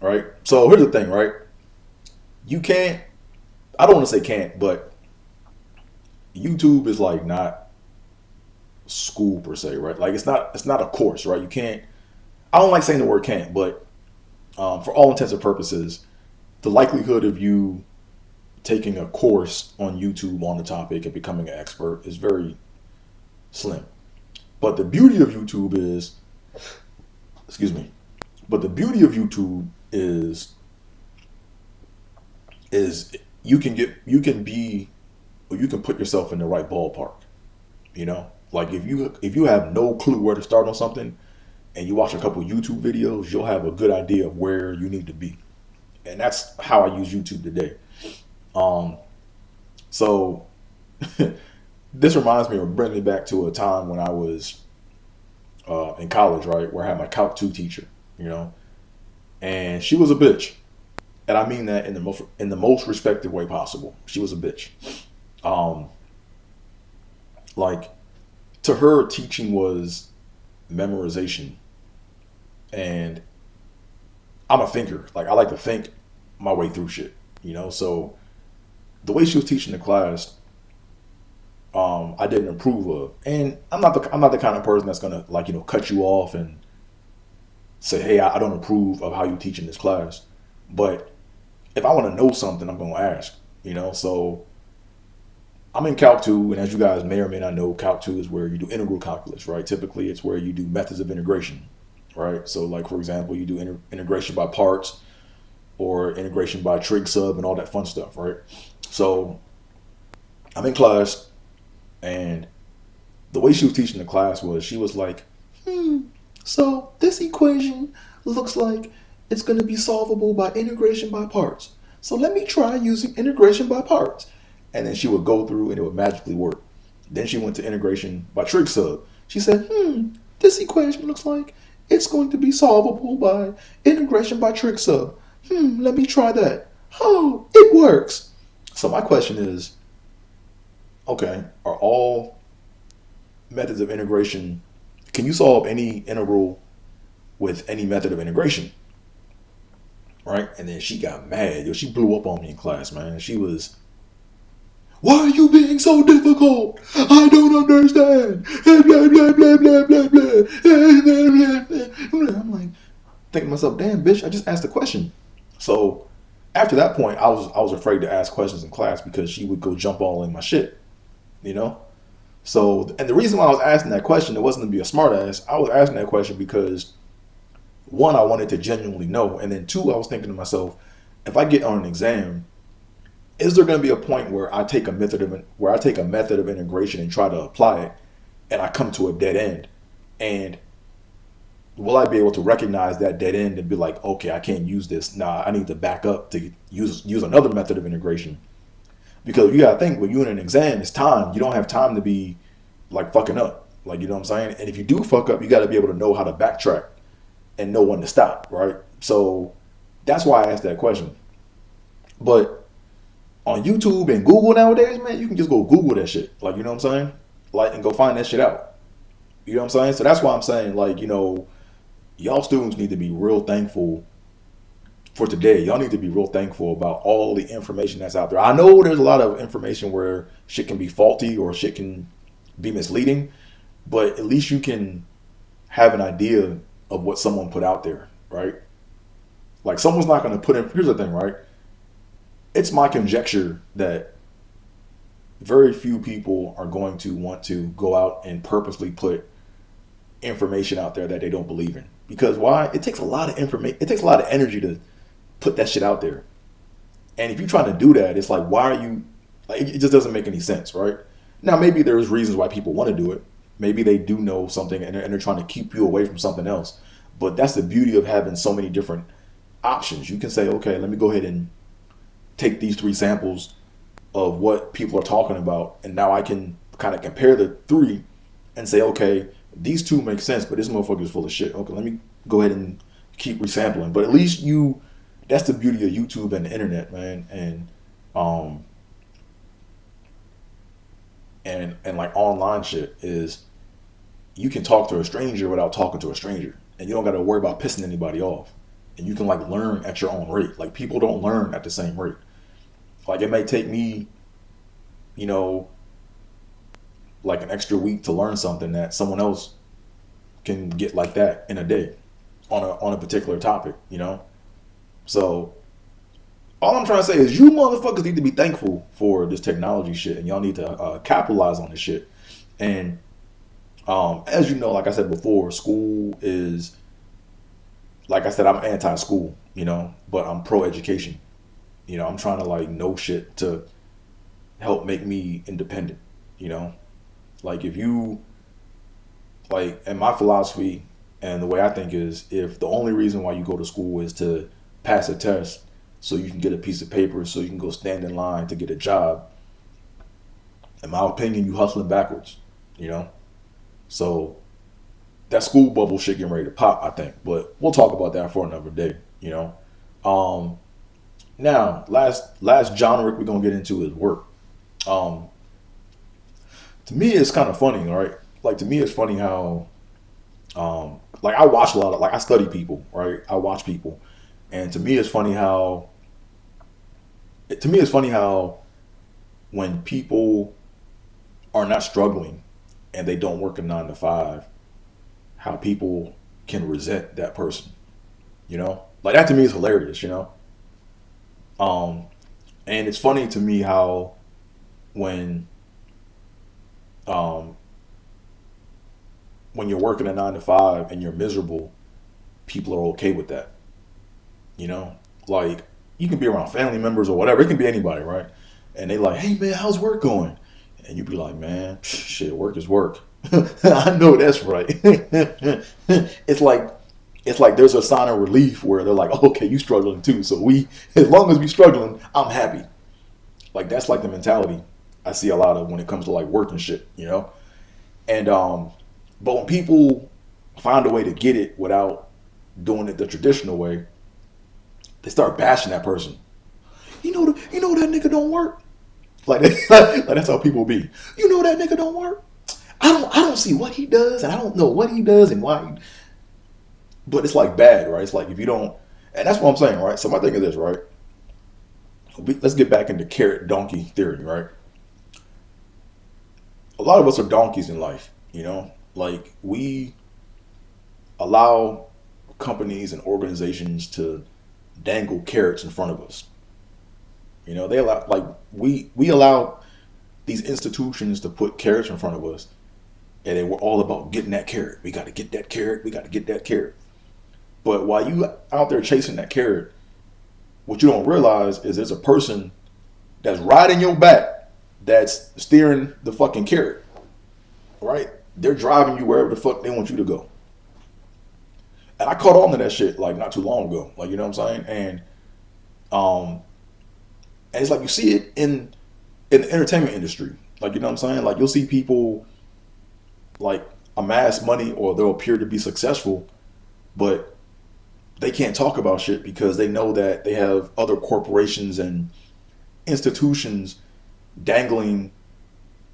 right? So here's the thing, right? I don't want to say can't, but YouTube is like not school per se, right? Like it's not a course, right? I don't like saying the word can't, but for all intents and purposes, the likelihood of you taking a course on YouTube on the topic and becoming an expert is very slim. But the beauty of YouTube is, you can put yourself in the right ballpark. Like if you have no clue where to start on something and you watch a couple YouTube videos, you'll have a good idea of where you need to be. And that's how I use YouTube today. So this reminds me or brings me back to a time when I was in college, right, where I had my Calc 2 teacher, and she was a bitch. And I mean that in the most respectful way possible. She was a bitch. Like to her, teaching was memorization. And I'm a thinker. Like I like to think my way through shit, So the way she was teaching the class, I didn't approve of. And I'm not the kind of person that's gonna cut you off and say, hey, I don't approve of how you teach in this class. But if I want to know something, I'm gonna ask, So I'm in Calc 2, and as you guys may or may not know, Calc 2 is where you do integral calculus, right? Typically, it's where you do methods of integration, right? So, like, for example, you do integration by parts or integration by trig sub and all that fun stuff, right? So, I'm in class, and the way she was teaching the class was she was like, so this equation looks like it's going to be solvable by integration by parts. So let me try using integration by parts. And then she would go through and it would magically work. Then she went to integration by trig sub. She said, this equation looks like it's going to be solvable by integration by trig sub. Let me try that. Oh, it works. So my question is, okay, are all methods of integration, can you solve any integral with any method of integration? Right? And then she got mad. She blew up on me in class, man. She was, why are you being so difficult? I don't understand. Blah, blah, blah, blah, blah, blah, blah. I'm like, thinking to myself, damn, bitch, I just asked a question. So after that point, I was afraid to ask questions in class because she would go jump all in my shit, So, and the reason why I was asking that question, it wasn't to be a smart ass. I was asking that question because, one, I wanted to genuinely know. And then two, I was thinking to myself, if I get on an exam, is there going to be a point where I take a method of integration and try to apply it, and I come to a dead end? And will I be able to recognize that dead end and be like, okay, I can't use this. Nah, I need to back up to use another method of integration. Because you got to think, when you're in an exam, it's time. You don't have time to be like fucking up. Like, you know what I'm saying? And if you do fuck up, you got to be able to know how to backtrack and know when to stop, right? So that's why I asked that question. But on YouTube and Google nowadays, man, you can just go Google that shit. Like, you know what I'm saying? Like, and go find that shit out. You know what I'm saying? So that's why I'm saying, like, y'all students need to be real thankful for today. Y'all need to be real thankful about all the information that's out there. I know there's a lot of information where shit can be faulty or shit can be misleading, but at least you can have an idea of what someone put out there, right? Like, someone's not going to put in, here's the thing, right? It's my conjecture that very few people are going to want to go out and purposely put information out there that they don't believe in. Because why? It takes a lot of information. It takes a lot of energy to put that shit out there. And if you're trying to do that, it's like, why are you, like, it just doesn't make any sense, right? Now, maybe there's reasons why people want to do it. Maybe they do know something and they're trying to keep you away from something else. But that's the beauty of having so many different options. You can say, okay, let me go ahead and take these 3 samples of what people are talking about, and now I can kind of compare the 3 and say, okay, these 2 make sense, but this motherfucker is full of shit. Okay, let me go ahead and keep resampling. But at least that's the beauty of YouTube and the internet, man. And like online shit is you can talk to a stranger without talking to a stranger, and you don't got to worry about pissing anybody off. And you can like learn at your own rate. Like, people don't learn at the same rate. Like, it may take me, like an extra week to learn something that someone else can get like that in a day on a particular topic, So all I'm trying to say is you motherfuckers need to be thankful for this technology shit, and y'all need to capitalize on this shit. And as you know, like I said before, school is, like I said, I'm anti-school, but I'm pro-education. I'm trying to like know shit to help make me independent, Like, if you, like, and my philosophy and the way I think is, if the only reason why you go to school is to pass a test so you can get a piece of paper so you can go stand in line to get a job, in my opinion, you hustling backwards, So that school bubble shit getting ready to pop, I think. But we'll talk about that for another day, Now, last genre we're going to get into is work. To me, it's kind of funny, all right? Like, to me, it's funny how, like, I watch a lot of, like, I study people, right? I watch people. And to me, it's funny how when people are not struggling and they don't work a 9 to 5, how people can resent that person, Like, that to me is hilarious, And it's funny to me how when you're working a 9 to 5 and you're miserable, people are okay with that. Like, you can be around family members or whatever. It can be anybody, right? And they like, hey man, how's work going? And you be like, man, shit, work is work. I know that's right. It's like there's a sign of relief where they're like, okay, you struggling too. So as long as we struggling, I'm happy. Like, that's like the mentality I see a lot of when it comes to like work and shit, And but when people find a way to get it without doing it the traditional way, they start bashing that person. That nigga don't work. Like that's how people be. That nigga don't work. I don't see what he does, and I don't know what he does and why. But it's like bad, right? It's like if you don't, and that's what I'm saying, right? So my thing is this, right? Let's get back into carrot donkey theory, right? A lot of us are donkeys in life, Like, we allow companies and organizations to dangle carrots in front of us. They allow, like, we allow these institutions to put carrots in front of us, and they were all about getting that carrot. We got to get that carrot. We got to get that carrot. But while you out there chasing that carrot, what you don't realize is there's a person that's riding your back that's steering the fucking carrot, right? They're driving you wherever the fuck they want you to go. And I caught on to that shit like not too long ago. Like, you know what I'm saying? And it's like you see it in the entertainment industry. Like, you know what I'm saying? Like, you'll see people like amass money or they'll appear to be successful, but they can't talk about shit because they know that they have other corporations and institutions dangling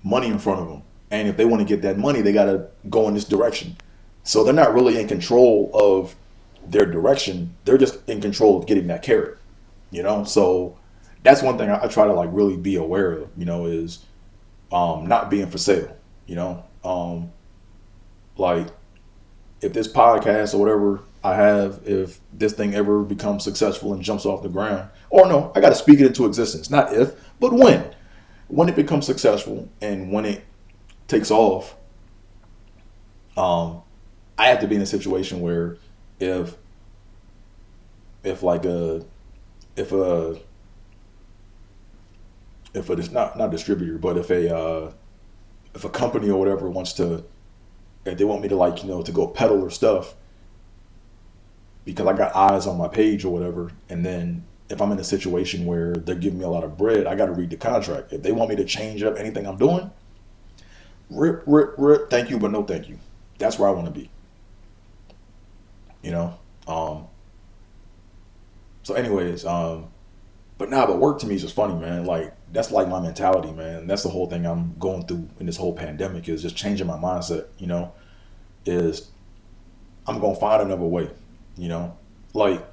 money in front of them. And if they want to get that money, they got to go in this direction. So they're not really in control of their direction. They're just in control of getting that carrot, So that's one thing I try to like really be aware of, is not being for sale, like if this podcast or whatever I have, if this thing ever becomes successful and jumps off the ground, or no, I got to speak it into existence. Not if, but when it becomes successful and when it takes off, I have to be in a situation where if it's not distributor, but if a company or whatever if they want me to to go peddle their stuff because I got eyes on my page or whatever, and then if I'm in a situation where they're giving me a lot of bread, I got to read the contract. If they want me to change up anything I'm doing, rip, thank you, but no thank you. That's where I want to be. So anyways, but work to me is just funny, man. Like, that's like my mentality, man. That's the whole thing I'm going through in this whole pandemic, is just changing my mindset, is I'm going to find another way, Like,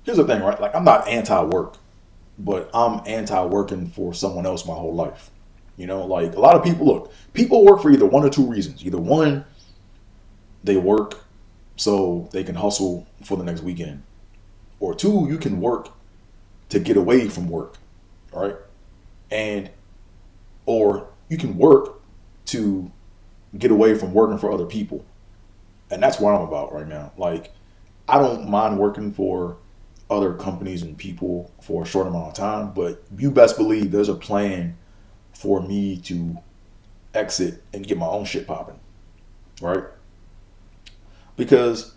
here's the thing, right? Like, I'm not anti-work, but I'm anti-working for someone else my whole life. Like, a lot of people work for either one or two reasons. Either one, they work so they can hustle for the next weekend. Or two, you can work to get away from work, right? Or you can work to get away from working for other people. And that's what I'm about right now. Like, I don't mind working for other companies and people for a short amount of time, but you best believe there's a plan for me to exit and get my own shit popping, right? Because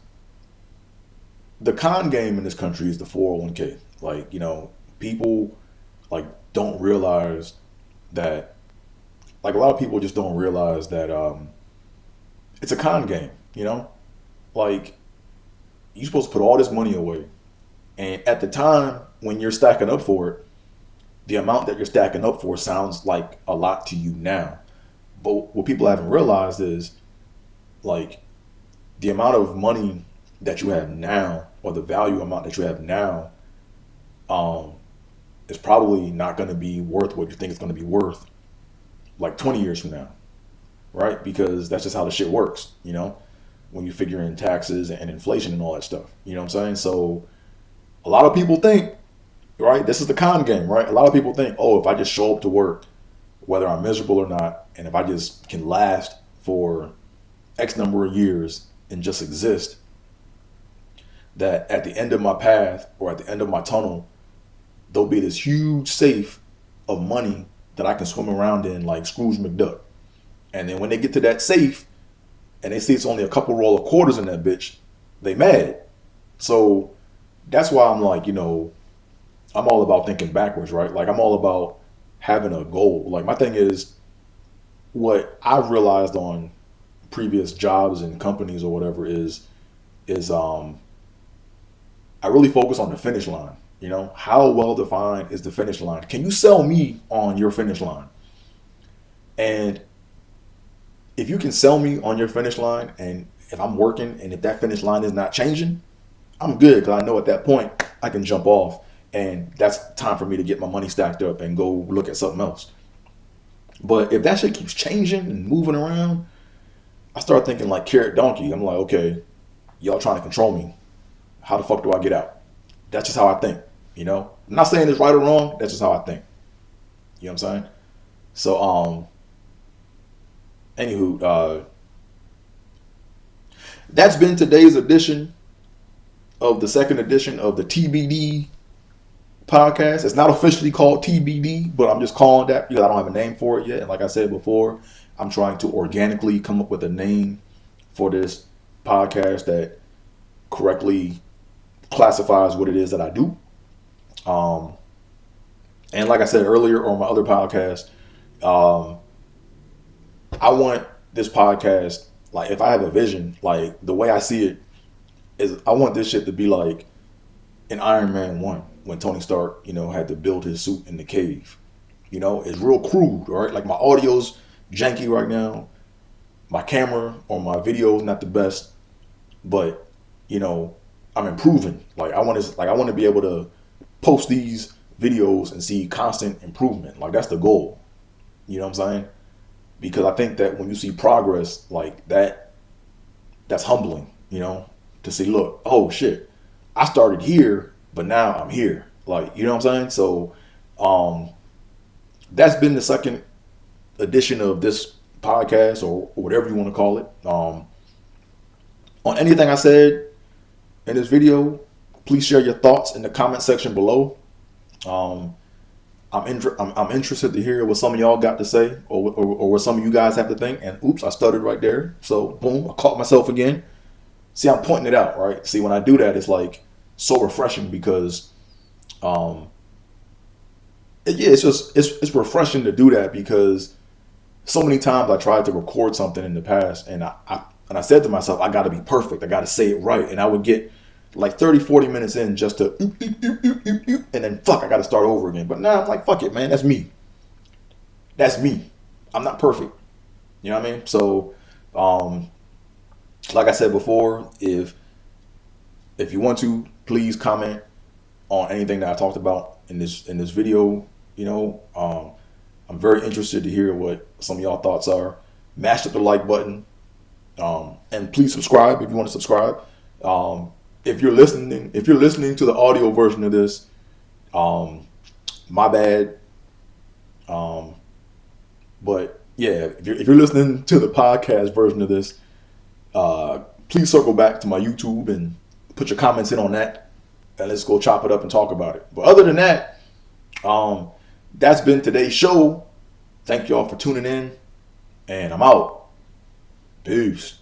the con game in this country is the 401k. Like, people like don't realize that, like, a lot of people just don't realize that it's a con game, Like, you're supposed to put all this money away. And at the time when you're stacking up for it, the amount that you're stacking up for sounds like a lot to you now. But what people haven't realized is, like, the amount of money that you have now, or the value amount that you have now, is probably not going to be worth what you think it's going to be worth like 20 years from now, right? Because that's just how the shit works, when you figure in taxes and inflation and all that stuff, you know what I'm saying? So a lot of people think, right, this is the con game, right? A lot of people think, oh, if I just show up to work, whether I'm miserable or not, and if I just can last for X number of years and just exist, that at the end of my path or at the end of my tunnel, there'll be this huge safe of money that I can swim around in like Scrooge McDuck. And then when they get to that safe and they see it's only a couple roll of quarters in that bitch, they mad. So that's why I'm like, I'm all about thinking backwards, right? Like, I'm all about having a goal. Like, my thing is, what I've realized on previous jobs and companies or whatever is I really focus on the finish line. How well defined is the finish line? Can you sell me on your finish line? And if you can sell me on your finish line, and if I'm working and if that finish line is not changing, I'm good, because I know at that point I can jump off, and that's time for me to get my money stacked up and go look at something else. But if that shit keeps changing and moving around, I start thinking like carrot donkey. I'm like, okay, y'all trying to control me. How the fuck do I get out? That's just how I think, I'm not saying it's right or wrong. That's just how I think. You know what I'm saying? So, anywho, that's been today's edition of the second edition of the TBD podcast. It's not officially called TBD, but I'm just calling that because I don't have a name for it yet. And like I said before, I'm trying to organically come up with a name for this podcast that correctly classifies what it is that I do. And like I said earlier on my other podcast, I want this podcast, like, if I have a vision, like, the way I see it, is I want this shit to be like in Iron Man 1 when Tony Stark, had to build his suit in the cave. It's real crude, right? Like my audio's janky right now. My camera or my video is not the best, but I'm improving. Like I want to be able to post these videos and see constant improvement. Like that's the goal. You know what I'm saying? Because I think that when you see progress like that, that's humbling, to see, look, oh shit, I started here, but now I'm here. Like, you know what I'm saying? So, that's been the second edition of this podcast or whatever you want to call it. On anything I said in this video, please share your thoughts in the comment section below. I'm interested to hear what some of y'all got to say or what some of you guys have to think. And oops, I stuttered right there. So boom, I caught myself again. See, I'm pointing it out, right? See, when I do that, it's like so refreshing because, it's refreshing to do that because so many times I tried to record something in the past and I said to myself, I got to be perfect. I got to say it right. And I would get like 30, 40 minutes in just to and then I got to start over again. But now I'm like, fuck it, man. That's me. That's me. I'm not perfect. You know what I mean? So, like I said before, if you want to, please comment on anything that I talked about in this video. I'm very interested to hear what some of y'all thoughts are. Mash up the like button, and please subscribe if you want to subscribe. If you're listening to the audio version of this, my bad. But yeah, if you're listening to the podcast version of this, please circle back to my YouTube and put your comments in on that, and let's go chop it up and talk about it. But other than that, that's been today's show. Thank y'all for tuning in, and I'm out. Peace.